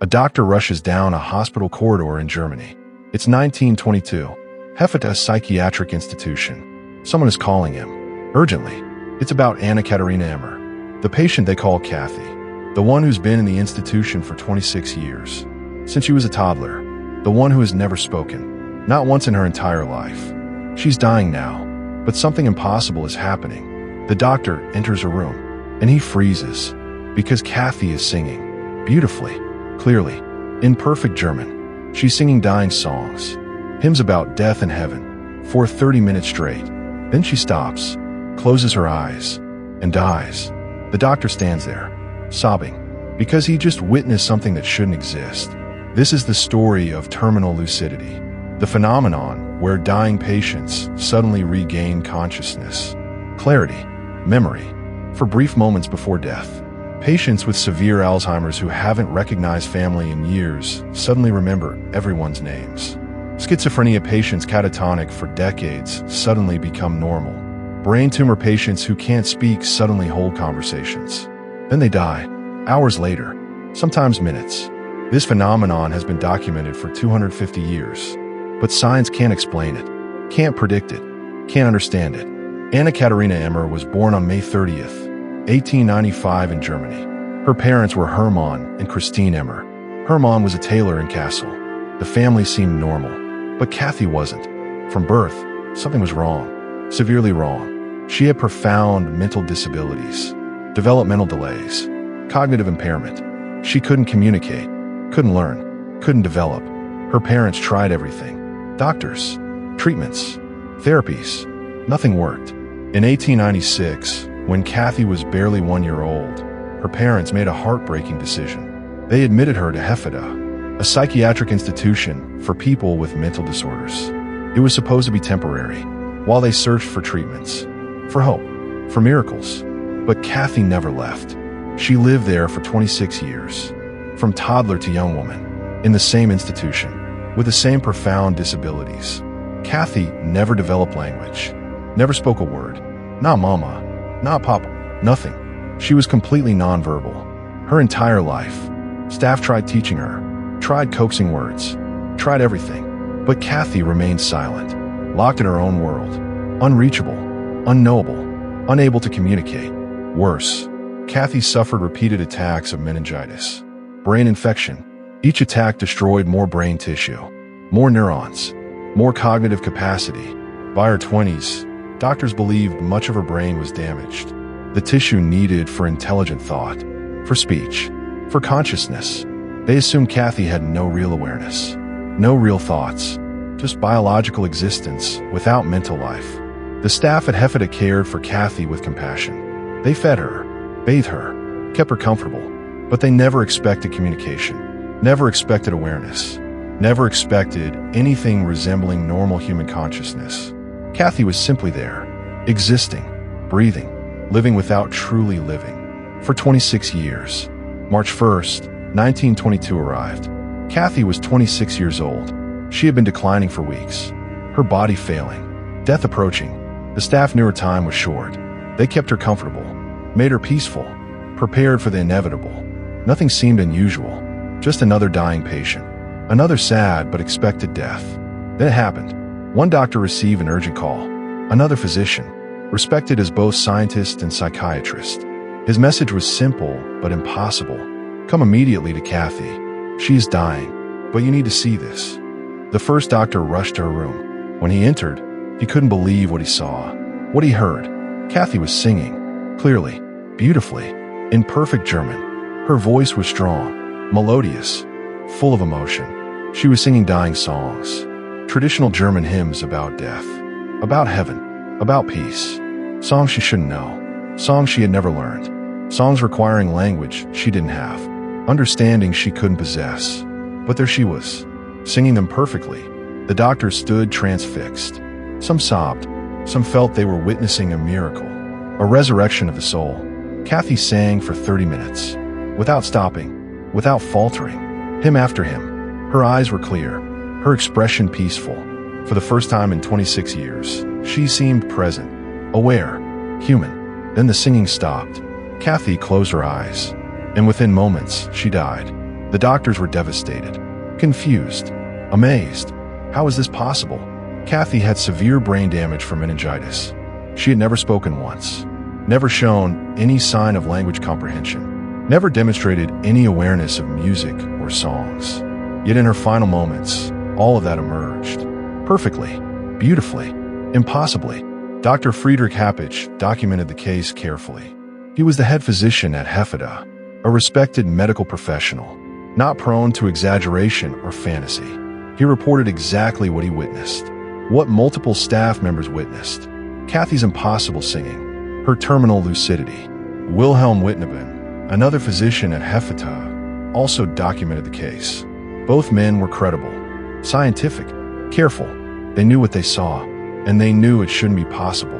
A doctor rushes down a hospital corridor in Germany. It's 1922. Hefeta psychiatric institution. Someone is calling him. Urgently. It's about Katharina Ehmer. The patient they call Kathy. The one who's been in the institution for 26 years. Since she was a toddler. The one who has never spoken. Not once in her entire life. She's dying now. But something impossible is happening. The doctor enters her room. And he freezes. Because Kathy is singing. Beautifully. Clearly. In perfect German. She's singing dying songs. Hymns about death and heaven. For 30 minutes straight. Then she stops. Closes her eyes. And dies. The doctor stands there. Sobbing. Because he just witnessed something that shouldn't exist. This is the story of terminal lucidity. The phenomenon where dying patients suddenly regain consciousness, clarity, memory, for brief moments before death. Patients with severe Alzheimer's who haven't recognized family in years suddenly remember everyone's names. Schizophrenia patients catatonic for decades suddenly become normal. Brain tumor patients who can't speak suddenly hold conversations. Then they die, hours later, sometimes minutes. This phenomenon has been documented for 250 years. But science can't explain it, can't predict it, can't understand it. Katharina Ehmer was born on May 30th, 1895 in Germany. Her parents were Hermann and Christine Ehmer. Hermann was a tailor in Kassel. The family seemed normal, but Kathy wasn't. From birth, something was wrong, severely wrong. She had profound mental disabilities, developmental delays, cognitive impairment. She couldn't communicate, couldn't learn, couldn't develop. Her parents tried everything. Doctors, treatments, therapies. Nothing worked. In 1896, when Kathy was barely 1 year old, her parents made a heartbreaking decision. They admitted her to Hefeta, a psychiatric institution for people with mental disorders. It was supposed to be temporary, while they searched for treatments, for hope, for miracles. But Kathy never left. She lived there for 26 years, from toddler to young woman, in the same institution, with the same profound disabilities. Kathy never developed language, never spoke a word. Not mama, not papa, nothing. She was completely nonverbal. Her entire life. Staff tried teaching her, tried coaxing words, tried everything. But Kathy remained silent, locked in her own world, unreachable, unknowable, unable to communicate. Worse, Kathy suffered repeated attacks of meningitis, brain infection. Each attack destroyed more brain tissue, more neurons, more cognitive capacity. By her 20s, doctors believed much of her brain was damaged. The tissue needed for intelligent thought, for speech, for consciousness. They assumed Kathy had no real awareness, no real thoughts, just biological existence without mental life. The staff at Hefeta cared for Kathy with compassion. They fed her, bathed her, kept her comfortable, but they never expected communication. Never expected awareness. Never expected anything resembling normal human consciousness. Kathy was simply there, existing, breathing, living without truly living. For 26 years. March 1st, 1922 arrived. Kathy was 26 years old. She had been declining for weeks. Her body failing. Death approaching. The staff knew her time was short. They kept her comfortable, made her peaceful, prepared for the inevitable. Nothing seemed unusual. Just another dying patient. Another sad but expected death. Then it happened. One doctor received an urgent call. Another physician, respected as both scientist and psychiatrist. His message was simple but impossible. Come immediately to Kathy. She is dying, but you need to see this. The first doctor rushed to her room. When he entered, he couldn't believe what he saw, what he heard. Kathy was singing, clearly, beautifully, in perfect German. Her voice was strong, melodious, full of emotion. She was singing dying songs, traditional German hymns about death, about heaven, about peace. Songs she shouldn't know, songs she had never learned, songs requiring language she didn't have, understanding she couldn't possess. But there she was, singing them perfectly. The doctors stood transfixed. Some sobbed, some felt they were witnessing a miracle, a resurrection of the soul. Kathy sang for 30 minutes, without stopping, without faltering, hymn after hymn. Her eyes were clear, her expression peaceful. For the first time in 26 years, she seemed present, aware, human. Then the singing stopped. Kathy closed her eyes, and within moments, she died. The doctors were devastated, confused, amazed. How is this possible? Kathy had severe brain damage from meningitis. She had never spoken once, never shown any sign of language comprehension, never demonstrated any awareness of music or songs. Yet in her final moments, all of that emerged. Perfectly, beautifully, impossibly. Dr. Friedrich Happich documented the case carefully. He was the head physician at Hefeda, a respected medical professional, not prone to exaggeration or fantasy. He reported exactly what he witnessed, what multiple staff members witnessed. Kathy's impossible singing, her terminal lucidity. Wilhelm Wittneben, another physician at Hefeta, also documented the case. Both men were credible, scientific, careful. They knew what they saw, and they knew it shouldn't be possible.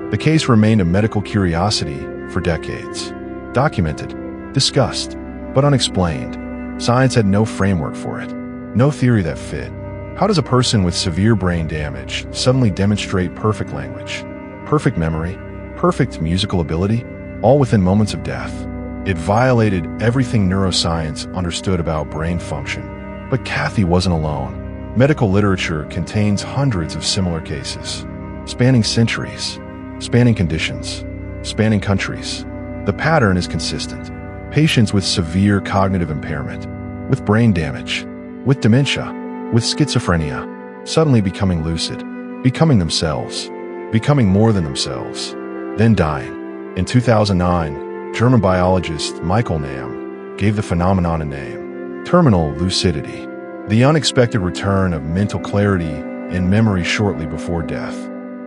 The case remained a medical curiosity for decades. Documented, discussed, but unexplained. Science had no framework for it, no theory that fit. How does a person with severe brain damage suddenly demonstrate perfect language, perfect memory, perfect musical ability, all within moments of death? It violated everything neuroscience understood about brain function. But Kathy wasn't alone. Medical literature contains hundreds of similar cases, spanning centuries, spanning conditions, spanning countries. The pattern is consistent. Patients with severe cognitive impairment, with brain damage, with dementia, with schizophrenia, suddenly becoming lucid, becoming themselves, becoming more than themselves, then dying. In 2009, German biologist Michael Nahm gave the phenomenon a name: terminal lucidity, the unexpected return of mental clarity and memory shortly before death.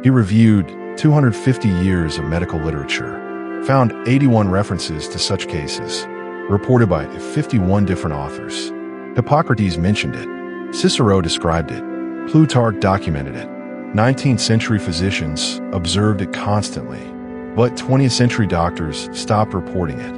He reviewed 250 years of medical literature, found 81 references to such cases, reported by 51 different authors. Hippocrates mentioned it, Cicero described it, Plutarch documented it, 19th century physicians observed it constantly, but 20th century doctors stopped reporting it.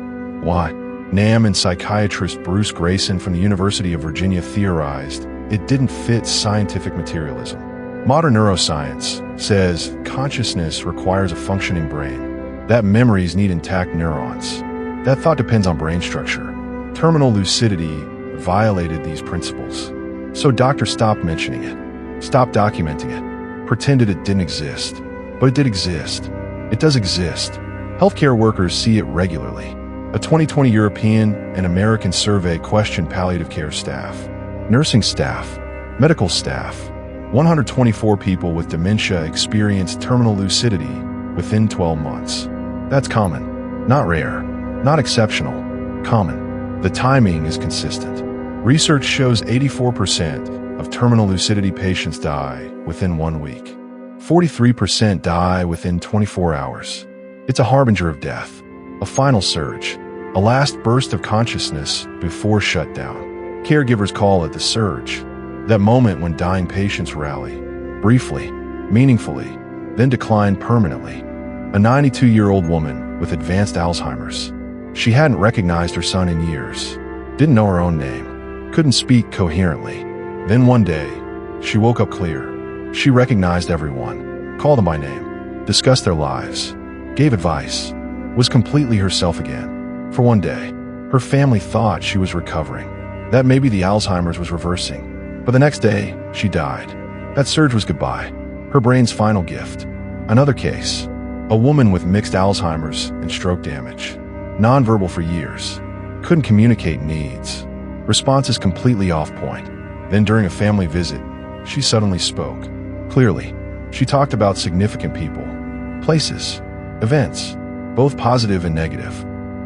Why? Nahm and psychiatrist Bruce Grayson from the University of Virginia theorized it didn't fit scientific materialism. Modern neuroscience says consciousness requires a functioning brain, that memories need intact neurons, that thought depends on brain structure. Terminal lucidity violated these principles. So doctors stopped mentioning it, stopped documenting it, pretended it didn't exist. But it did exist. It does exist. Healthcare workers see it regularly. A 2020 European and American survey questioned palliative care staff, nursing staff, medical staff. 124 people with dementia experienced terminal lucidity within 12 months. That's common, not rare, not exceptional, common. The timing is consistent. Research shows 84% of terminal lucidity patients die within 1 week. 43% die within 24 hours. It's a harbinger of death, a final surge, a last burst of consciousness before shutdown. Caregivers call it the surge, that moment when dying patients rally, briefly, meaningfully, then decline permanently. A 92-year-old woman with advanced Alzheimer's. She hadn't recognized her son in years, didn't know her own name, couldn't speak coherently. Then one day, she woke up clear. She recognized everyone, called them by name, discussed their lives, gave advice, was completely herself again. For one day, her family thought she was recovering, that maybe the Alzheimer's was reversing. But the next day, she died. That surge was goodbye, her brain's final gift. Another case, a woman with mixed Alzheimer's and stroke damage, nonverbal for years, couldn't communicate needs, responses completely off point. Then during a family visit, she suddenly spoke. Clearly, she talked about significant people, places, events, both positive and negative.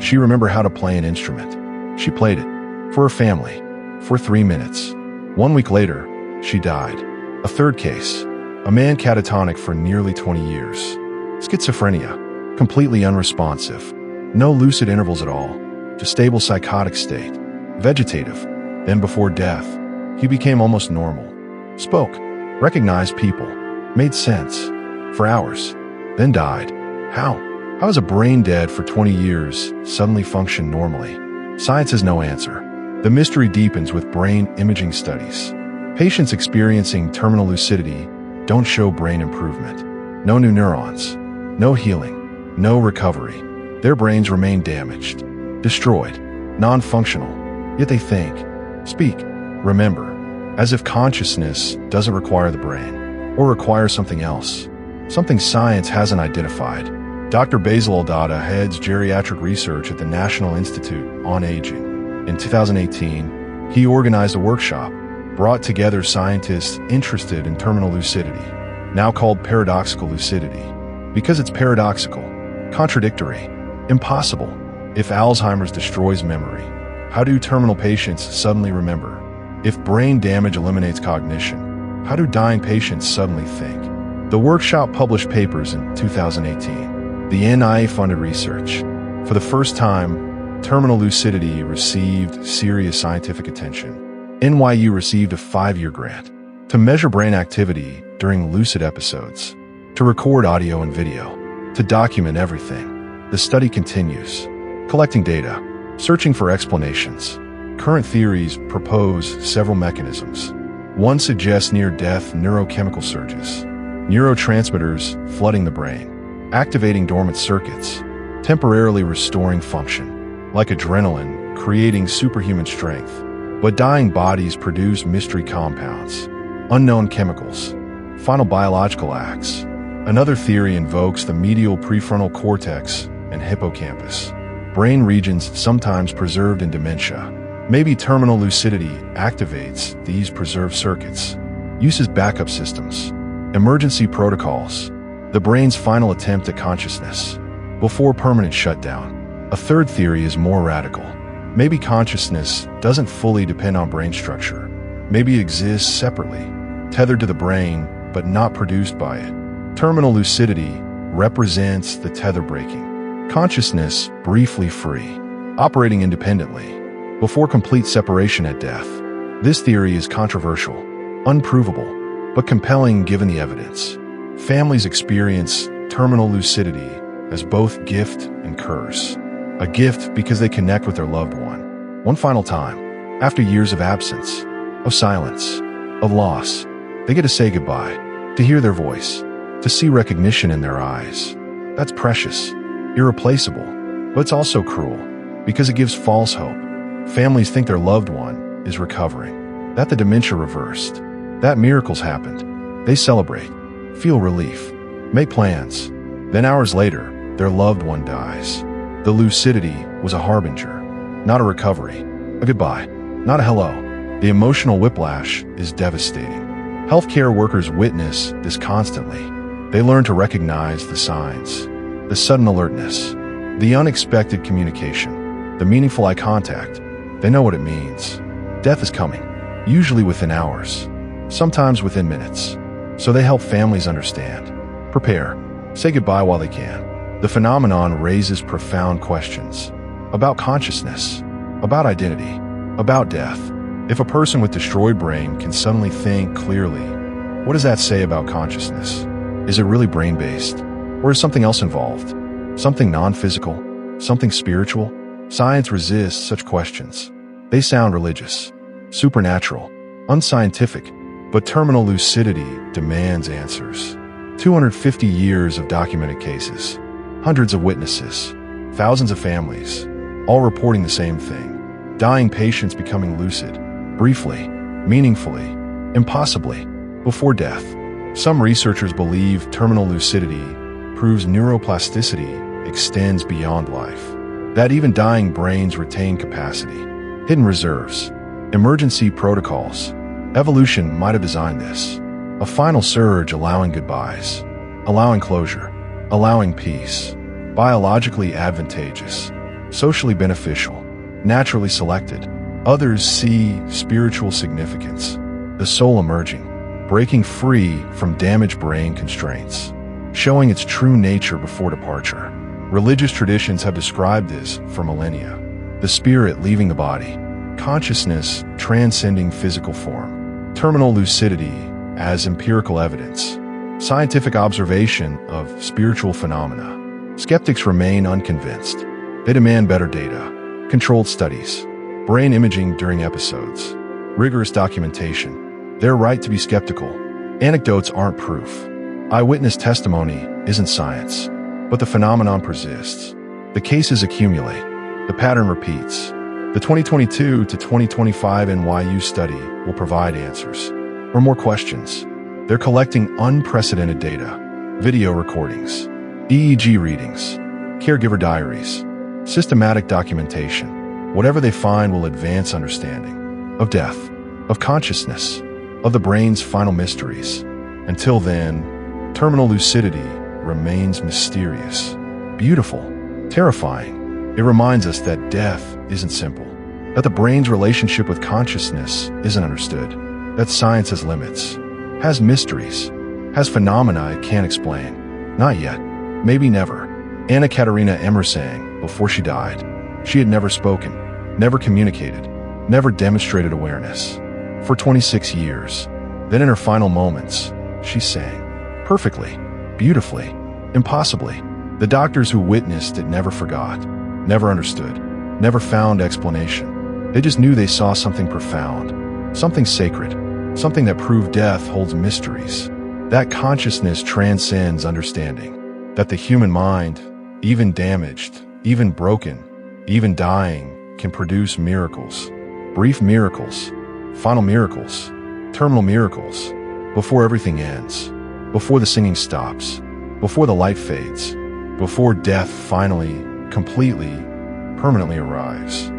She remembered how to play an instrument. She played it, for her family, for 3 minutes. 1 week later, she died. A third case, a man catatonic for nearly 20 years. Schizophrenia, completely unresponsive, no lucid intervals at all, just stable psychotic state, vegetative. Then before death, he became almost normal, spoke, recognized people, made sense, for hours, then died. How? How does a brain dead for 20 years suddenly function normally? Science has no answer. The mystery deepens with brain imaging studies. Patients experiencing terminal lucidity don't show brain improvement. No new neurons, no healing, no recovery. Their brains remain damaged, destroyed, non-functional. Yet they think, speak, remember, as if consciousness doesn't require the brain, or requires something else, something science hasn't identified. Dr. Basil Aldada heads geriatric research at the National Institute on Aging. In 2018, he organized a workshop, brought together scientists interested in terminal lucidity, now called paradoxical lucidity, because it's paradoxical, contradictory, impossible. If Alzheimer's destroys memory, how do terminal patients suddenly remember? If brain damage eliminates cognition, how do dying patients suddenly think? The workshop published papers in 2018. The NIA-funded research. For the first time, terminal lucidity received serious scientific attention. NYU received a 5-year grant to measure brain activity during lucid episodes, to record audio and video, to document everything. The study continues, collecting data, searching for explanations. Current theories propose several mechanisms. One suggests near-death neurochemical surges, neurotransmitters flooding the brain, activating dormant circuits, temporarily restoring function, like adrenaline, creating superhuman strength. But dying bodies produce mystery compounds, unknown chemicals, final biological acts. Another theory invokes the medial prefrontal cortex and hippocampus, brain regions sometimes preserved in dementia. Maybe terminal lucidity activates these preserved circuits, uses backup systems, emergency protocols, the brain's final attempt at consciousness, before permanent shutdown. A third theory is more radical. Maybe consciousness doesn't fully depend on brain structure. Maybe it exists separately, tethered to the brain, but not produced by it. Terminal lucidity represents the tether breaking. Consciousness briefly free, operating independently, before complete separation at death. This theory is controversial, unprovable, but compelling given the evidence. Families experience terminal lucidity as both gift and curse. A gift because they connect with their loved one final time, after years of absence, of silence, of loss. They get to say goodbye, to hear their voice, to see recognition in their eyes. That's precious, irreplaceable, but it's also cruel, because it gives false hope. Families think their loved one is recovering, that the dementia reversed, that miracles happened. They celebrate, feel relief, make plans. Then hours later, their loved one dies. The lucidity was a harbinger, not a recovery, a goodbye, not a hello. The emotional whiplash is devastating. Healthcare workers witness this constantly. They learn to recognize the signs, the sudden alertness, the unexpected communication, the meaningful eye contact. They know what it means. Death is coming, usually within hours, sometimes within minutes. So they help families understand, prepare, say goodbye while they can. The phenomenon raises profound questions about consciousness, about identity, about death. If a person with destroyed brain can suddenly think clearly, what does that say about consciousness? Is it really brain-based? Or is something else involved? Something non-physical? Something spiritual? Science resists such questions. They sound religious, supernatural, unscientific, but terminal lucidity demands answers. 250 years of documented cases, hundreds of witnesses, thousands of families, all reporting the same thing. Dying patients becoming lucid, briefly, meaningfully, impossibly, before death. Some researchers believe terminal lucidity proves neuroplasticity extends beyond life, that even dying brains retain capacity, hidden reserves, emergency protocols. Evolution might have designed this. A final surge allowing goodbyes, allowing closure, allowing peace. Biologically advantageous, socially beneficial, naturally selected. Others see spiritual significance, the soul emerging, breaking free from damaged brain constraints, showing its true nature before departure. Religious traditions have described this for millennia. The spirit leaving the body, consciousness transcending physical form. Terminal lucidity as empirical evidence, scientific observation of spiritual phenomena. Skeptics remain unconvinced. They demand better data, controlled studies, brain imaging during episodes, rigorous documentation. They're right to be skeptical. Anecdotes aren't proof. Eyewitness testimony isn't science, but the phenomenon persists. The cases accumulate. The pattern repeats. The 2022 to 2025 NYU study will provide answers, or more questions. They're collecting unprecedented data, video recordings, EEG readings, caregiver diaries, systematic documentation. Whatever they find will advance understanding of death, of consciousness, of the brain's final mysteries. Until then, terminal lucidity remains mysterious, beautiful, terrifying. It reminds us that death isn't simple, that the brain's relationship with consciousness isn't understood, that science has limits, has mysteries, has phenomena it can't explain. Not yet, maybe never. Katharina Ehmer sang before she died. She had never spoken, never communicated, never demonstrated awareness. For 26 years. Then in her final moments, she sang. Perfectly, beautifully, impossibly. The doctors who witnessed it never forgot, never understood, never found explanation. They just knew they saw something profound, something sacred, something that proved death holds mysteries. That consciousness transcends understanding. That the human mind, even damaged, even broken, even dying, can produce miracles. Brief miracles, final miracles, terminal miracles. Before everything ends, before the singing stops, before the light fades, before death finally, completely, permanently arrives.